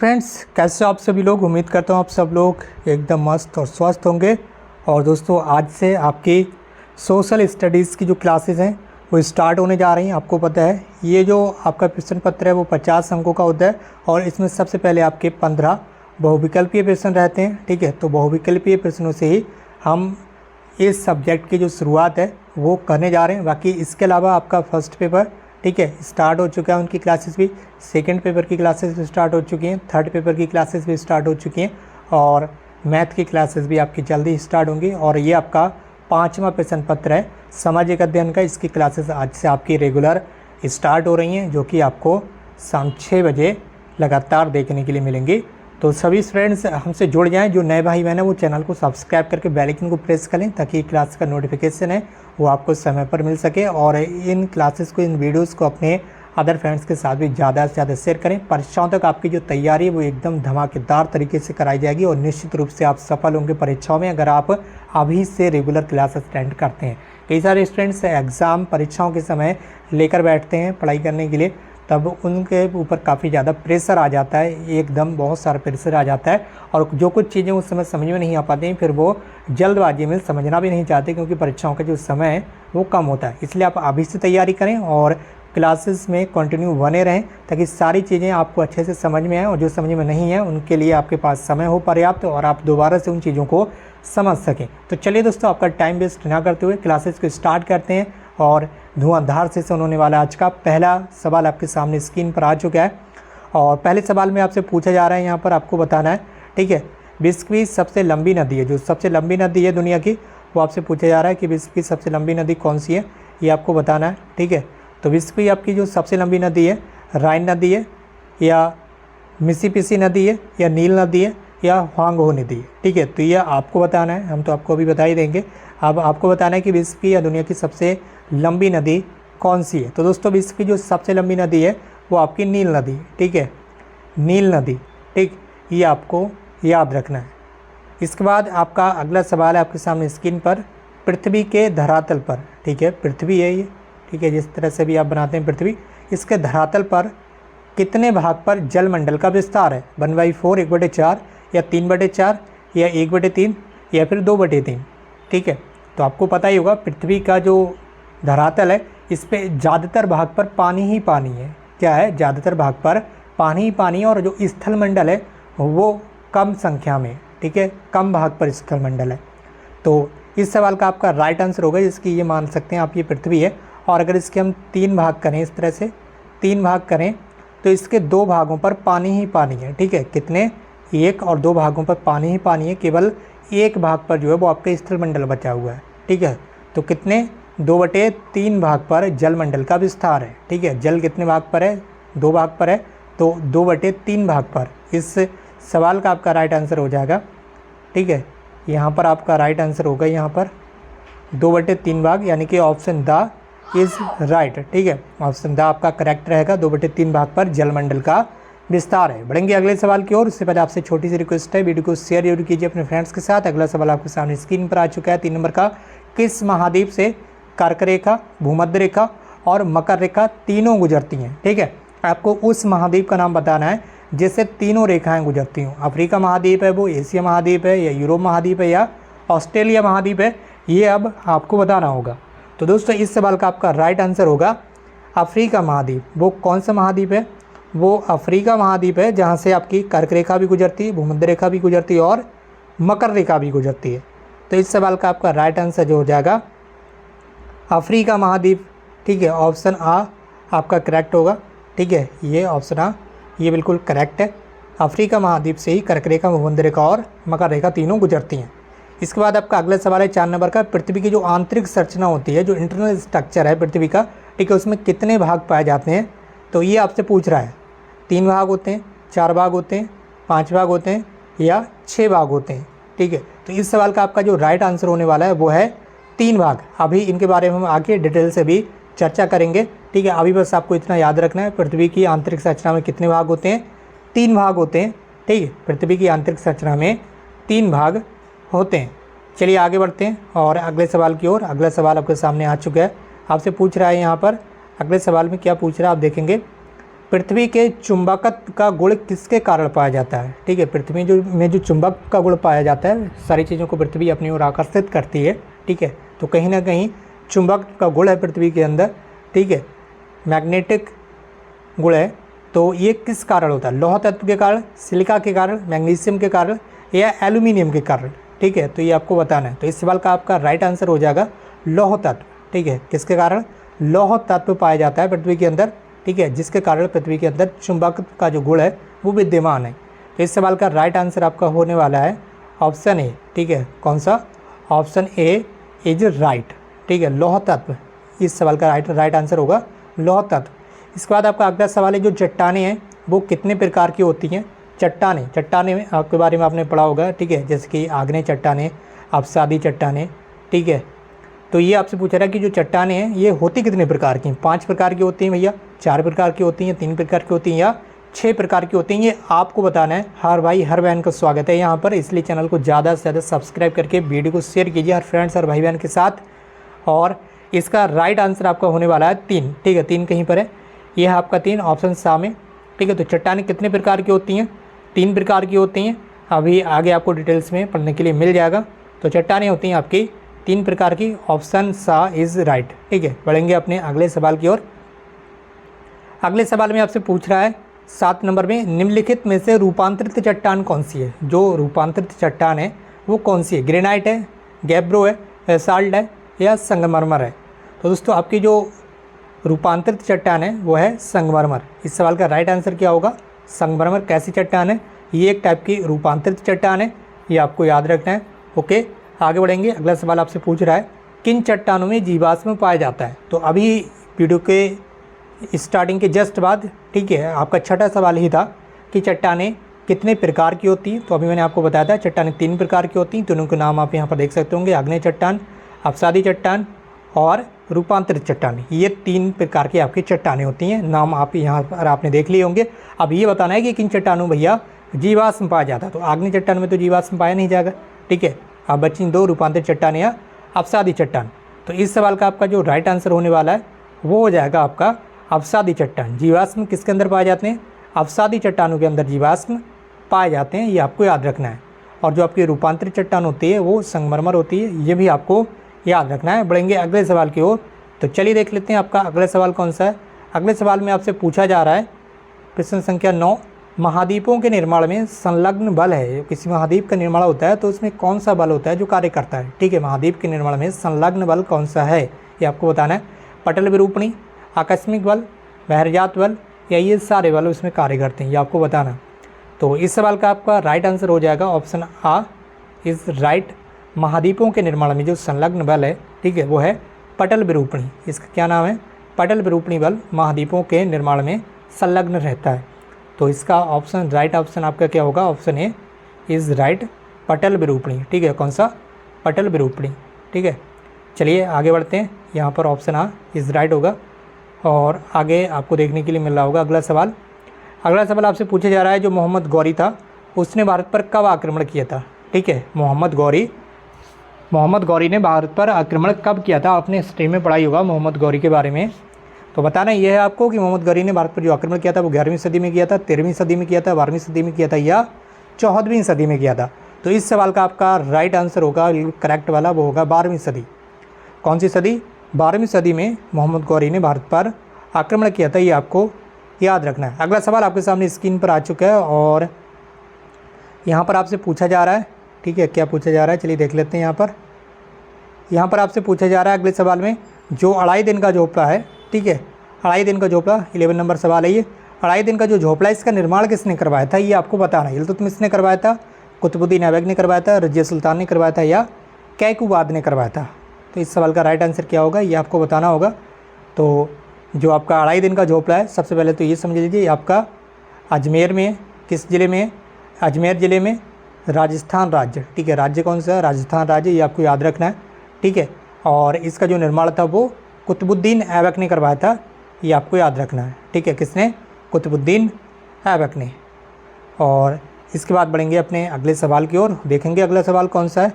Friends, कैसे हो आप सभी लोग। उम्मीद करता हूँ आप सब लोग एकदम मस्त और स्वस्थ होंगे। और दोस्तों, आज से आपकी सोशल स्टडीज़ की जो क्लासेस हैं वो स्टार्ट होने जा रही हैं। आपको पता है ये जो आपका प्रश्न पत्र है वो 50 अंकों का होता है और इसमें सबसे पहले आपके 15 बहुविकल्पीय प्रश्न रहते हैं। ठीक है, तो बहुविकल्पीय प्रश्नों से ही हम इस सब्जेक्ट की जो शुरुआत है वो करने जा रहे हैं। बाकी इसके अलावा आपका फर्स्ट पेपर ठीक है स्टार्ट हो चुका है, उनकी क्लासेस भी, सेकंड पेपर की क्लासेस भी स्टार्ट हो चुकी हैं, थर्ड पेपर की क्लासेस भी स्टार्ट हो चुकी हैं और मैथ की क्लासेस भी आपकी जल्दी स्टार्ट होंगी। और ये आपका 5वां प्रश्न पत्र है सामाजिक अध्ययन का। इसकी क्लासेस आज से आपकी रेगुलर स्टार्ट हो रही हैं, जो कि आपको शाम 6 बजे लगातार देखने के लिए मिलेंगी। तो सभी फ्रेंड्स हमसे जुड़ जाएं। जो नए भाई बहन है वो चैनल को सब्सक्राइब करके बेल आइकन को प्रेस कर लें ताकि क्लास का नोटिफिकेशन है वो आपको समय पर मिल सके। और इन क्लासेस को, इन वीडियोस को अपने अदर फ्रेंड्स के साथ भी ज़्यादा से ज़्यादा शेयर करें। परीक्षाओं तक आपकी जो तैयारी है वो एकदम धमाकेदार तरीके से कराई जाएगी और निश्चित रूप से आप सफल होंगे परीक्षाओं में, अगर आप अभी से रेगुलर क्लास अटेंड करते हैं। कई सारे स्टूडेंट्स एग्ज़ाम परीक्षाओं के समय लेकर बैठते हैं पढ़ाई करने के लिए, तब उनके ऊपर काफ़ी ज़्यादा प्रेशर आ जाता है, एकदम बहुत सारा प्रेशर आ जाता है और जो कुछ चीज़ें उस समय समझ में नहीं आ पाती हैं, फिर वो जल्दबाजी में समझना भी नहीं चाहते क्योंकि परीक्षाओं का जो समय है वो कम होता है। इसलिए आप अभी से तैयारी करें और क्लासेस में कंटिन्यू बने रहें ताकि सारी चीज़ें आपको अच्छे से समझ में आएँ और जो समझ में नहीं है उनके लिए आपके पास समय हो पर्याप्त और आप दोबारा से उन चीज़ों को समझ सकें। तो चलिए दोस्तों, आपका टाइम वेस्ट ना करते हुए क्लासेस को स्टार्ट करते हैं और धुआंधार सेशन होने वाला। आज का पहला सवाल आपके सामने स्क्रीन पर आ चुका है और पहले सवाल में आपसे पूछा जा रहा है, यहाँ पर आपको बताना है। ठीक है, विश्व की सबसे लंबी नदी है, जो सबसे लंबी नदी है दुनिया की, वो आपसे पूछा जा रहा है कि विश्व की सबसे लंबी नदी कौन सी है, ये आपको बताना है। ठीक है, तो विश्व की आपकी जो सबसे लंबी नदी है राइन नदी है या मिसिसिपी नदी है या नील नदी है या ह्वांगहो नदी है। ठीक है, तो ये आपको बताना है, हम तो आपको अभी बता ही देंगे। अब आपको बताना है कि विश्व की या दुनिया की सबसे लंबी नदी कौन सी है। तो दोस्तों, विश्व की जो सबसे लंबी नदी है वो आपकी नील नदी। ठीक है, नील नदी। ठीक, ये आपको याद रखना है। इसके बाद आपका अगला सवाल है आपके सामने स्क्रीन पर, पृथ्वी के धरातल पर। ठीक है, पृथ्वी है ये। ठीक है, जिस तरह से भी आप बनाते हैं पृथ्वी, इसके धरातल पर कितने भाग पर जलमंडल का विस्तार है। 1/4, 1/4 या 3/4 या 1/3 या फिर 2/3। ठीक है, तो आपको पता ही होगा पृथ्वी का जो धरातल है इस पे ज़्यादातर भाग पर पानी ही पानी है। क्या है, ज़्यादातर भाग पर पानी ही पानी है और जो स्थलमंडल है वो कम संख्या में। ठीक है, कम भाग पर स्थलमंडल है। तो इस सवाल का आपका राइट आंसर होगा, जिसकी ये मान सकते हैं आप ये पृथ्वी है। और अगर इसके हम 3 भाग करें, इस तरह से 3 भाग करें तो इसके 2 भागों पर पानी ही पानी है। ठीक है, कितने, 1 और 2 भागों पर पानी ही पानी है, केवल 1 भाग पर जो है वो आपका स्थलमंडल बचा हुआ है। ठीक है, तो कितने, 2/3 भाग पर जलमंडल का विस्तार है। ठीक है, जल कितने भाग पर है, 2 भाग पर है, तो 2/3 भाग पर इस सवाल का आपका राइट आंसर हो जाएगा। ठीक है, यहाँ पर आपका राइट आंसर होगा, यहाँ पर 2/3 भाग, यानी कि ऑप्शन द इज़ राइट। ठीक है, ऑप्शन द आपका करेक्ट रहेगा, 2/3 भाग पर जलमंडल का विस्तार है। बढ़ेंगे अगले सवाल की ओर। उससे पहले आपसे छोटी सी रिक्वेस्ट है, वीडियो को शेयर जरूर कीजिए अपने फ्रेंड्स के साथ। अगला सवाल आपके सामने स्क्रीन पर आ चुका है 3 नंबर का, किस महाद्वीप से कर्क रेखा, भूमध्य रेखा और मकर रेखा तीनों गुजरती हैं। ठीक है, आपको उस महाद्वीप का नाम बताना है जिससे तीनों रेखाएं गुजरती हों। अफ्रीका महाद्वीप है वो, एशिया महाद्वीप है या यूरोप महाद्वीप है या ऑस्ट्रेलिया महाद्वीप है, ये अब आपको बताना होगा। तो दोस्तों, इस सवाल का आपका राइट आंसर होगा अफ्रीका महाद्वीप। वो कौन सा महाद्वीप है, वो अफ्रीका महाद्वीप है जहाँ से आपकी कर्क रेखा भी गुजरती है, भूमध्य रेखा भी गुजरती है और मकर रेखा भी गुजरती है। तो इस सवाल का आपका राइट आंसर जो हो जाएगा अफ्रीका महाद्वीप। ठीक है, ऑप्शन आ आपका करेक्ट होगा। ठीक है, ये ऑप्शन आ ये बिल्कुल करेक्ट है। अफ्रीका महाद्वीप से ही कर्क रेखा, भूमध्य रेखा और मकर रेखा तीनों गुजरती हैं। इसके बाद आपका अगला सवाल है 4 नंबर का, पृथ्वी की जो आंतरिक संरचना होती है, जो इंटरनल स्ट्रक्चर है पृथ्वी का, ठीक है, उसमें कितने भाग पाए जाते हैं। तो ये आपसे पूछ रहा है, 3 भाग होते हैं, 4 भाग होते हैं, 5 भाग होते हैं या 6 भाग होते हैं। ठीक है, तो इस सवाल का आपका जो राइट आंसर होने वाला है वो है 3 भाग। अभी इनके बारे में हम आगे डिटेल से भी चर्चा करेंगे। ठीक है, अभी बस आपको इतना याद रखना है, पृथ्वी की आंतरिक संरचना में कितने भाग होते हैं, 3 भाग होते हैं। ठीक है, पृथ्वी की आंतरिक संरचना में 3 भाग होते हैं। चलिए आगे बढ़ते हैं और अगले सवाल की ओर। अगला सवाल आपके सामने आ चुका है, आपसे पूछ रहा है यहाँ पर, अगले सवाल में क्या पूछ रहा है आप देखेंगे, पृथ्वी के चुंबकत्व का गुण किसके कारण पाया जाता है? ठीक है, पृथ्वी में जो चुंबक का गुण पाया जाता है, सारी चीज़ों को पृथ्वी अपनी ओर आकर्षित करती है। ठीक है, तो कहीं ना कहीं चुंबक का गुण है पृथ्वी के अंदर। ठीक है, मैग्नेटिक गुण है। तो ये किस कारण होता है? लौह तत्व के कारण, सिलिका के कारण, मैग्नीशियम के कारण या एल्यूमिनियम के कारण। ठीक है, तो ये आपको बताना है। तो इस सवाल का आपका राइट आंसर हो जाएगा लौह तत्व। ठीक है, किसके कारण? लौह तत्व पाया जाता है पृथ्वी के अंदर। ठीक है, जिसके कारण पृथ्वी के अंदर चुंबक का जो गुण है वो विद्यमान है। तो इस सवाल का राइट आंसर आपका होने वाला है ऑप्शन ए। ठीक है, कौन सा? Option A is right. ठीक है, लौह तत्व इस सवाल का राइट आंसर होगा लौह तत्व। इसके बाद आपका अगला सवाल है, जो चट्टानें हैं वो कितने प्रकार की होती हैं? चट्टानें में आपके बारे में आपने पढ़ा होगा। ठीक है, जैसे कि आग्नेय चट्टानें, अवसादी चट्टानें। ठीक है, तो ये आपसे पूछा रहा है कि जो चट्टानें हैं ये होती कितने प्रकार की? 5 प्रकार की होती हैं भैया, 4 प्रकार की होती हैं, 3 प्रकार की होती हैं या 6 प्रकार की होती हैं? ये आपको बताना है। हर भाई हर बहन का स्वागत है यहाँ पर, इसलिए चैनल को ज़्यादा से ज़्यादा सब्सक्राइब करके वीडियो को शेयर कीजिए हर फ्रेंड्स और भाई बहन के साथ। और इसका राइट आंसर आपका होने वाला है 3। ठीक है, 3 कहीं पर है, ये है आपका 3 ऑप्शन सा में। ठीक है, तो चट्टानें कितने प्रकार की होती हैं? 3 प्रकार की होती हैं। अभी आगे आपको डिटेल्स में पढ़ने के लिए मिल जाएगा। तो चट्टानें होती हैं आपकी 3 प्रकार की, ऑप्शन सा इज़ राइट। ठीक है, बढ़ेंगे अपने अगले सवाल की ओर। अगले सवाल में आपसे पूछ रहा है 7 नंबर में, निम्नलिखित में से रूपांतरित चट्टान कौन सी है? जो रूपांतरित चट्टान है वो कौन सी है? ग्रेनाइट है, गैब्रो है, बेसाल्ट है या संगमरमर है? तो दोस्तों आपकी जो रूपांतरित चट्टान है वो है संगमरमर। इस सवाल का राइट आंसर क्या होगा? संगमरमर कैसी चट्टान है? ये एक टाइप की रूपांतरित चट्टान है, ये आपको याद रखना है। ओके, आगे बढ़ेंगे। अगला सवाल आपसे पूछ रहा है, किन चट्टानों में जीवाश्म पाया जाता है? तो अभी वीडियो के स्टार्टिंग के जस्ट बाद, ठीक है, आपका छठा सवाल ही था कि चट्टानें कितने प्रकार की होती हैं। तो अभी मैंने आपको बताया था चट्टानें 3 प्रकार की होती हैं। तीनों के नाम आप यहाँ पर देख सकते होंगे, आग्नेय चट्टान, अवसादी चट्टान और रूपांतरित चट्टान। ये 3 प्रकार की आपकी चट्टानें होती हैं। नाम आप यहाँ पर आपने देख लिए होंगे। अब ये बताना है कि किन चट्टानों भैया जीवाश्म पाया जाता है। तो आग्नेय चट्टान में तो जीवाश्म पाया नहीं जाएगा। ठीक है, अब बची 2 रूपांतरित चट्टान या अवसादी चट्टान। तो इस सवाल का आपका जो राइट आंसर होने वाला है वो हो जाएगा आपका अवसादी चट्टान। जीवाश्म किसके अंदर पाए जाते हैं? अवसादी चट्टानों के अंदर जीवाश्म पाए जाते हैं, ये आपको याद रखना है। और जो आपकी रूपांतरित चट्टान होती है वो संगमरमर होती है, ये भी आपको याद रखना है। बढ़ेंगे अगले सवाल की ओर। तो चलिए देख लेते हैं आपका अगला सवाल कौन सा है। अगले सवाल में आपसे पूछा जा रहा है, प्रश्न संख्या 9, महाद्वीपों के निर्माण में संलग्न बल है। किसी महाद्वीप का निर्माण होता है तो उसमें कौन सा बल होता है जो कार्य करता है? ठीक है, महाद्वीप के निर्माण में संलग्न बल कौन सा है ये आपको बताना है। पटल विरूपणी, आकस्मिक बल, बहिर्जात बल या ये सारे बल उसमें कार्य करते हैं, ये आपको बताना। तो इस सवाल का आपका राइट आंसर हो जाएगा ऑप्शन आ इज राइट। महाद्वीपों के निर्माण में जो संलग्न बल है, ठीक है, वो है पटल विरूपणी। इसका क्या नाम है? पटल विरूपणी बल महाद्वीपों के निर्माण में संलग्न रहता है। तो इसका ऑप्शन राइट ऑप्शन आपका क्या होगा? ऑप्शन ए इज़ राइट, पटल विरूपणी। ठीक है, कौन सा? पटल विरूपणी। ठीक है, चलिए आगे बढ़ते हैं। यहाँ पर ऑप्शन आ इज़ राइट होगा। और आगे आपको देखने के लिए मिल रहा होगा अगला सवाल। अगला सवाल आपसे पूछा जा रहा है, जो मोहम्मद गौरी था उसने भारत पर कब आक्रमण किया था? ठीक है, मोहम्मद गौरी ने भारत पर आक्रमण कब किया था? आपने हिस्ट्री में पढ़ाई होगा मोहम्मद गौरी के बारे में। तो बताना ये है आपको कि मोहम्मद गौरी ने भारत पर जो आक्रमण किया था वो 11वीं सदी में किया था, 13वीं सदी में किया था, 12वीं सदी में किया था या 14वीं सदी में किया था? तो इस सवाल का आपका राइट आंसर होगा, करेक्ट वाला, वो होगा 12वीं सदी। कौन सी सदी? 12वीं सदी में मोहम्मद गौरी ने भारत पर आक्रमण किया था, ये आपको याद रखना है। अगला सवाल आपके सामने स्क्रीन पर आ चुका है और यहाँ पर आपसे पूछा जा रहा है, ठीक है, क्या पूछा जा रहा है चलिए देख लेते हैं। यहाँ पर आपसे पूछा जा रहा है अगले सवाल में, जो 2.5 दिन का झोपड़ा है, ठीक है, 2.5 दिन का झोपड़ा, 11 नंबर सवाल है ये। 2.5 दिन का जो झोपड़ा इसका निर्माण किसने करवाया था ये आपको बताना है। इल्तुतमिश ने करवाया था, कुतुबुद्दीन ऐबक ने करवाया था, रज़िया सुल्तान ने करवाया था या कैकुबाद ने करवाया था? तो इस सवाल का राइट आंसर क्या होगा ये आपको बताना होगा। तो जो आपका 2.5 दिन का झोपड़ा है, सबसे पहले तो ये समझ लीजिए आपका अजमेर में, किस ज़िले में? अजमेर ज़िले में, राजस्थान राज्य। ठीक है, राज्य कौन सा है? राजस्थान राज्य, ये आपको याद रखना है। ठीक है, और इसका जो निर्माण था वो कुतुबुद्दीन ऐबक ने करवाया था, ये आपको याद रखना है। ठीक है, किसने? कुतुबुद्दीन ऐबक ने। और इसके बाद बढ़ेंगे अपने अगले सवाल की ओर, देखेंगे अगला सवाल कौन सा है।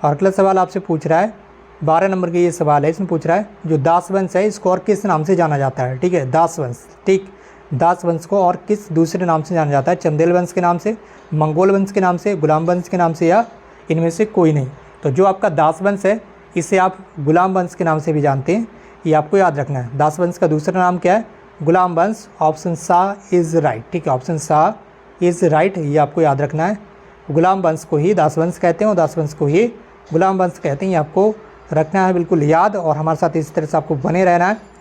और अगला सवाल आपसे पूछ रहा है 12 नंबर का ये सवाल है, इसमें पूछ रहा है जो दास वंश है इसको और किस नाम से जाना जाता है? ठीक है, दास वंश। ठीक, दास वंश को और किस दूसरे नाम से जाना जाता है? चंदेल वंश के नाम से, मंगोल वंश के नाम से, गुलाम वंश के नाम से, या इनमें से कोई नहीं। तो जो आपका दास वंश है इसे आप गुलाम वंश के नाम से भी जानते हैं, ये आपको याद रखना है। दास वंश का दूसरा नाम क्या है? गुलाम वंश। ऑप्शन सा इज़ राइट, ठीक है, ऑप्शन सा इज़ राइट, ये आपको याद रखना है। गुलाम वंश को ही दास वंश कहते हैं और दास वंश को ही गुलाम वंश कहते हैं, ये आपको रखना है बिल्कुल याद, और हमारे साथ इस तरह से आपको बने रहना है।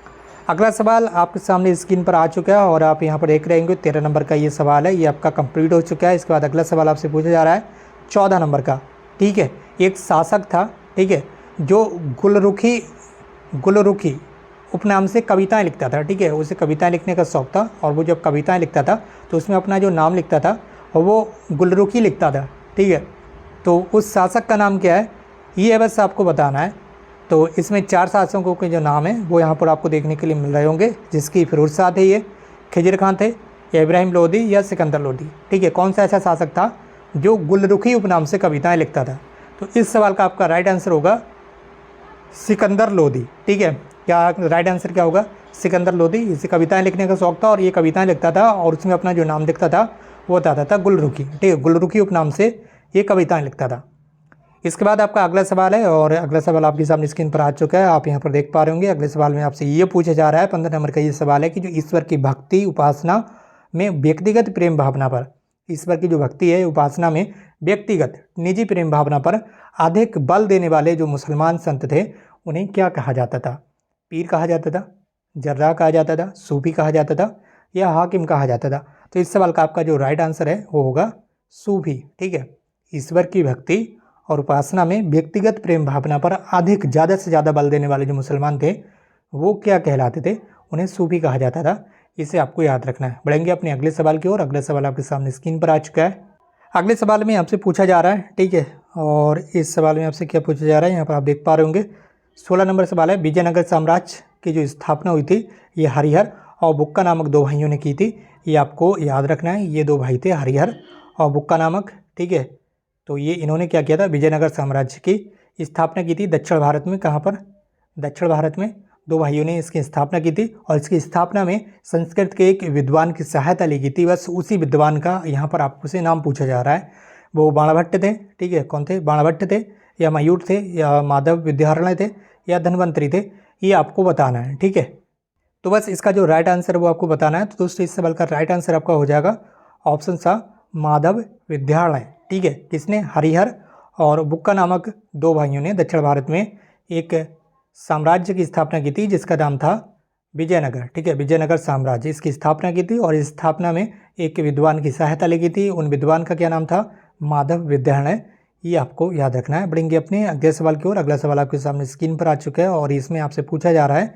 अगला सवाल आपके सामने स्क्रीन पर आ चुका है और आप यहाँ पर देख रहे होंगे 13 नंबर का ये सवाल है, ये आपका कंप्लीट हो चुका है। इसके बाद अगला सवाल आपसे पूछा जा रहा है 14 नंबर का, ठीक है। एक शासक था, ठीक है, जो गुलरुखी उपनाम से कविताएं लिखता था, ठीक है, उसे कविताएं लिखने का शौक था, और वो जब कविताएं लिखता था तो उसमें अपना जो नाम लिखता था और वो गुलरुखी लिखता था, ठीक है। तो उस शासक का नाम क्या है, ये बस आपको बताना है। तो इसमें 4 शासकों के जो नाम है वो यहाँ पर आपको देखने के लिए मिल रहे होंगे, जिसकी फिरोज शाह थे, ये खिजर खान थे, या इब्राहिम लोदी, या सिकंदर लोदी, ठीक है। कौन सा ऐसा शासक था जो गुलरुखी उपनाम से कविताएं लिखता था? तो इस सवाल का आपका राइट आंसर होगा सिकंदर लोदी, ठीक है। क्या राइट आंसर क्या होगा? सिकंदर लोदी। इसे कविताएं लिखने का शौक था और ये कविताएं लिखता था और उसमें अपना जो नाम लिखता था वो बताता था गुलरुखी, ठीक है, गुलरुखी उपनाम से ये कविताएं लिखता था। इसके बाद आपका अगला सवाल है, और अगला सवाल आपके सामने स्क्रीन पर आ चुका है, आप यहाँ पर देख पा रहे होंगे। अगले सवाल में आपसे ये पूछा जा रहा है, 15 नंबर का ये सवाल है कि जो ईश्वर की भक्ति उपासना में व्यक्तिगत प्रेम भावना पर, ईश्वर की जो भक्ति है उपासना में व्यक्तिगत निजी प्रेम भावना पर अधिक बल देने वाले जो मुसलमान संत थे उन्हें क्या कहा जाता था? पीर कहा जाता था, जर्रा कहा जाता था, सूफी कहा जाता था, या हाकिम कहा जाता था? तो इस सवाल का आपका जो राइट आंसर है वो होगा सूफी, ठीक है। ईश्वर की भक्ति और उपासना में व्यक्तिगत प्रेम भावना पर अधिक ज़्यादा से ज़्यादा बल देने वाले जो मुसलमान थे वो क्या कहलाते थे? उन्हें सूफी कहा जाता था। इसे आपको याद रखना है। बढ़ेंगे अपने अगले सवाल की ओर। अगला सवाल आपके सामने स्क्रीन पर आ चुका है। अगले सवाल में आपसे पूछा जा रहा है, ठीक है, और इस सवाल में आपसे क्या पूछा जा रहा है यहाँ पर आप देख पा रहे होंगे। 16 नंबर सवाल है, विजयनगर साम्राज्य की जो स्थापना हुई थी ये हरिहर और बुक्का नामक 2 भाइयों ने की थी। ये आपको याद रखना है, ये 2 भाई थे हरिहर और बुक्का नामक, ठीक है। तो ये इन्होंने क्या किया था? विजयनगर साम्राज्य की स्थापना की थी दक्षिण भारत में। कहाँ पर? दक्षिण भारत में 2 भाइयों ने इसकी स्थापना की थी, और इसकी स्थापना में संस्कृत के एक विद्वान की सहायता ली गई थी। बस उसी विद्वान का यहाँ पर आपसे नाम पूछा जा रहा है। वो बाणभट्ट थे, ठीक है। कौन थे? बाणभट्ट थे, या मयूर थे, या माधव विद्यारण्य थे, या धन्वंतरी थे? ये आपको बताना है, ठीक है। तो बस इसका जो राइट आंसर वो आपको बताना है। तो दोस्तों इस सवाल का राइट आंसर आपका हो जाएगा ऑप्शन सा माधव विद्यारण्य, ठीक है। किसने? हरिहर और बुक्का नामक 2 भाइयों ने दक्षिण भारत में एक साम्राज्य की स्थापना की थी जिसका नाम था विजयनगर, ठीक है। विजयनगर साम्राज्य, इसकी स्थापना की थी, और इस स्थापना में एक विद्वान की सहायता ली गई थी। उन विद्वान का क्या नाम था? माधव विद्यारण्य। ये आपको याद रखना है। बढ़ेंगे अपने अगले सवाल की ओर। अगला सवाल आपके सामने स्क्रीन पर आ चुका है, और इसमें आपसे पूछा जा रहा है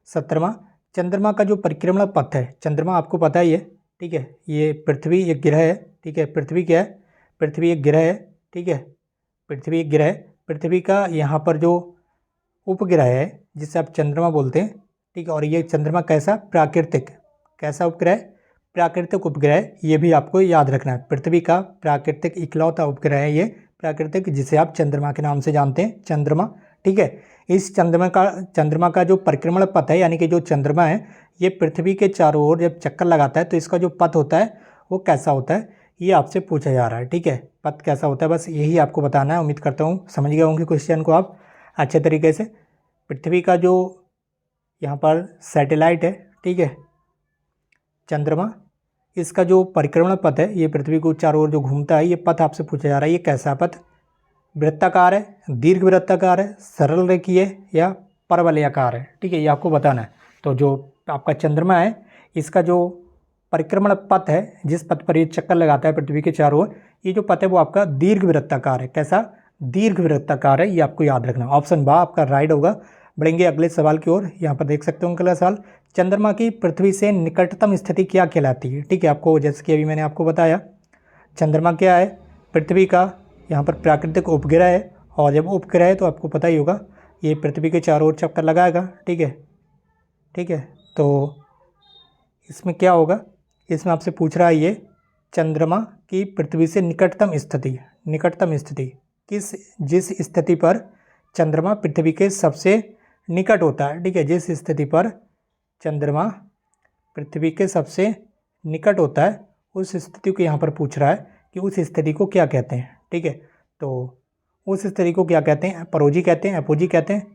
17वां, चंद्रमा का जो परिक्रमण पथ है, चंद्रमा आपको पता ही है, ठीक है। ये पृथ्वी एक ग्रह है, ठीक है। पृथ्वी क्या है? पृथ्वी एक ग्रह है, ठीक है। पृथ्वी एक ग्रह है। पृथ्वी का यहाँ पर जो उपग्रह है जिसे आप चंद्रमा बोलते हैं, ठीक है। और ये चंद्रमा कैसा? प्राकृतिक। कैसा उपग्रह? प्राकृतिक उपग्रह। ये भी आपको याद रखना है। पृथ्वी का प्राकृतिक इकलौता उपग्रह है ये प्राकृतिक, जिसे आप चंद्रमा के नाम से जानते हैं, चंद्रमा, ठीक है। इस चंद्रमा का जो परिक्रमण पथ है, यानी कि जो चंद्रमा है ये पृथ्वी के चारों ओर जब चक्कर लगाता है तो इसका जो पथ होता है वो कैसा होता है, ये आपसे पूछा जा रहा है, ठीक है। पथ कैसा होता है, बस यही आपको बताना है। उम्मीद करता हूँ समझ गए होंगे क्वेश्चन को आप अच्छे तरीके से। पृथ्वी का जो यहाँ पर सैटेलाइट है, ठीक है, चंद्रमा, इसका जो परिक्रमण पथ है, ये पृथ्वी को चारों ओर जो घूमता है, ये पथ आपसे पूछा जा रहा है। ये कैसा पथ? वृत्ताकार है, दीर्घ वृत्ताकार है, सरल रेखीय है, या परवलयाकार है, ठीक है। ये आपको बताना है। तो जो आपका चंद्रमा है इसका जो परिक्रमण पथ है, जिस पथ पर ये चक्कर लगाता है पृथ्वी के चारों ओर, ये जो पथ है वो आपका दीर्घ वृत्ताकार है। कैसा? दीर्घ वृत्ताकार है। ये आपको याद रखना। ऑप्शन बा आपका राइट होगा। बढ़ेंगे अगले सवाल की ओर। यहाँ पर देख सकते हो अगला सवाल, चंद्रमा की पृथ्वी से निकटतम स्थिति क्या कहलाती है, ठीक है। आपको जैसे कि अभी मैंने आपको बताया, चंद्रमा क्या है? पृथ्वी का यहाँ पर प्राकृतिक उपग्रह है, और जब उपग्रह है तो आपको पता ही होगा ये पृथ्वी के चारों ओर चक्कर लगाएगा, ठीक है, ठीक है। तो इसमें क्या होगा? इसमें आपसे पूछ रहा है ये चंद्रमा की पृथ्वी से निकटतम स्थिति, निकटतम स्थिति जिस स्थिति पर चंद्रमा पृथ्वी के सबसे निकट होता है, ठीक है। जिस स्थिति पर चंद्रमा पृथ्वी के सबसे निकट होता है उस स्थिति को यहाँ पर पूछ रहा है कि उस स्थिति को क्या कहते हैं। ठीक है, तो उस स्थिति को क्या कहते हैं? अपरोजी कहते हैं, एपोजी कहते हैं,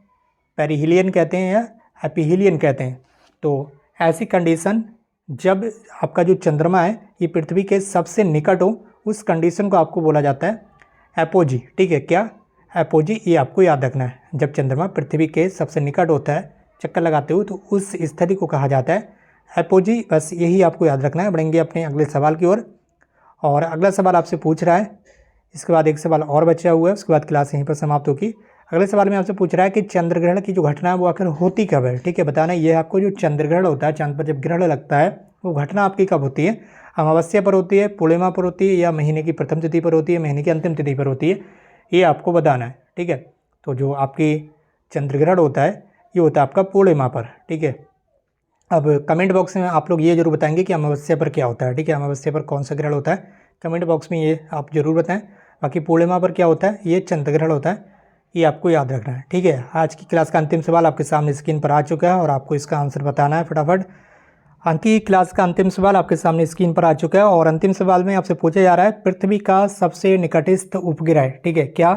पेरिहिलियन कहते हैं या एपिहिलियन कहते हैं। तो ऐसी कंडीशन जब आपका जो चंद्रमा है ये पृथ्वी के सबसे निकट हो, उस कंडीशन को आपको बोला जाता है एपोजी। ठीक है, क्या? एपोजी। ये आपको याद रखना है, जब चंद्रमा पृथ्वी के सबसे निकट होता है चक्कर लगाते हुए, तो उस स्थिति को कहा जाता है एपोजी। बस यही आपको याद रखना है। बढ़ेंगे अपने अगले सवाल की ओर, और अगला सवाल आपसे पूछ रहा है, इसके बाद एक सवाल और बचा हुआ है, उसके बाद क्लास यहीं पर समाप्त होगी। अगले सवाल में आपसे पूछ रहा है कि चंद्र ग्रहण की जो घटना है वो आखिर होती कब है। ठीक है, बताना ये आपको, जो चंद्र ग्रहण होता है, चांद पर जब ग्रहण लगता है, वो घटना आपकी कब होती है? अमावस्या पर होती है, पूर्णिमा पर होती है, या महीने की प्रथम तिथि पर होती है, महीने की अंतिम तिथि पर होती है, ये आपको बताना है। ठीक है, तो जो आपकी चंद्र ग्रहण होता है ये होता है आपका पूर्णिमा पर। ठीक है, अब कमेंट बॉक्स में आप लोग ये जरूर बताएंगे कि अमावस्या पर क्या होता है। ठीक है, अमावस्या पर कौन सा ग्रहण होता है, कमेंट बॉक्स में ये आप जरूर बताएं। बाकी पूर्णिमा पर क्या होता है, ये चंद्र ग्रहण होता है, ये आपको याद रखना है। ठीक है, आज की क्लास का अंतिम सवाल आपके सामने स्क्रीन पर आ चुका है और आपको इसका आंसर बताना है फटाफट। आज की क्लास का अंतिम सवाल आपके सामने स्क्रीन पर आ चुका है, और अंतिम सवाल में आपसे पूछा जा रहा है पृथ्वी का सबसे निकटस्थ उपग्रह। ठीक है, क्या?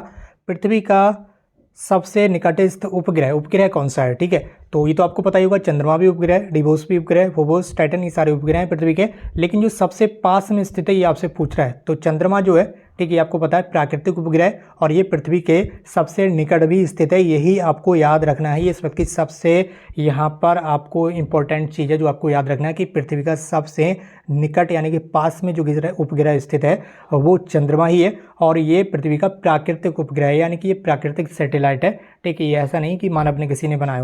पृथ्वी का सबसे निकटस्थ उपग्रह कौन सा है? ठीक है, तो ये तो आपको पता ही होगा, चंद्रमा भी उपग्रह है, डिवोस भी उपग्रह है, फोबोस, टाइटन, ये सारे उपग्रह हैं पृथ्वी के। लेकिन जो सबसे पास में स्थित है ये आपसे पूछ रहा है, तो चंद्रमा जो है, ठीक है, आपको पता है प्राकृतिक उपग्रह, और ये पृथ्वी के सबसे निकट भी स्थित है। यही आपको याद रखना है, ये इस वक्त की सबसे यहाँ पर आपको इंपॉर्टेंट चीज़ है जो आपको याद रखना है कि पृथ्वी का सबसे निकट यानी कि पास में जो उपग्रह स्थित है वो चंद्रमा ही है, और ये पृथ्वी का प्राकृतिक उपग्रह है, यानी कि ये प्राकृतिक सैटेलाइट है। ठीक है, ये ऐसा नहीं कि मानव ने किसी ने बनाया हो।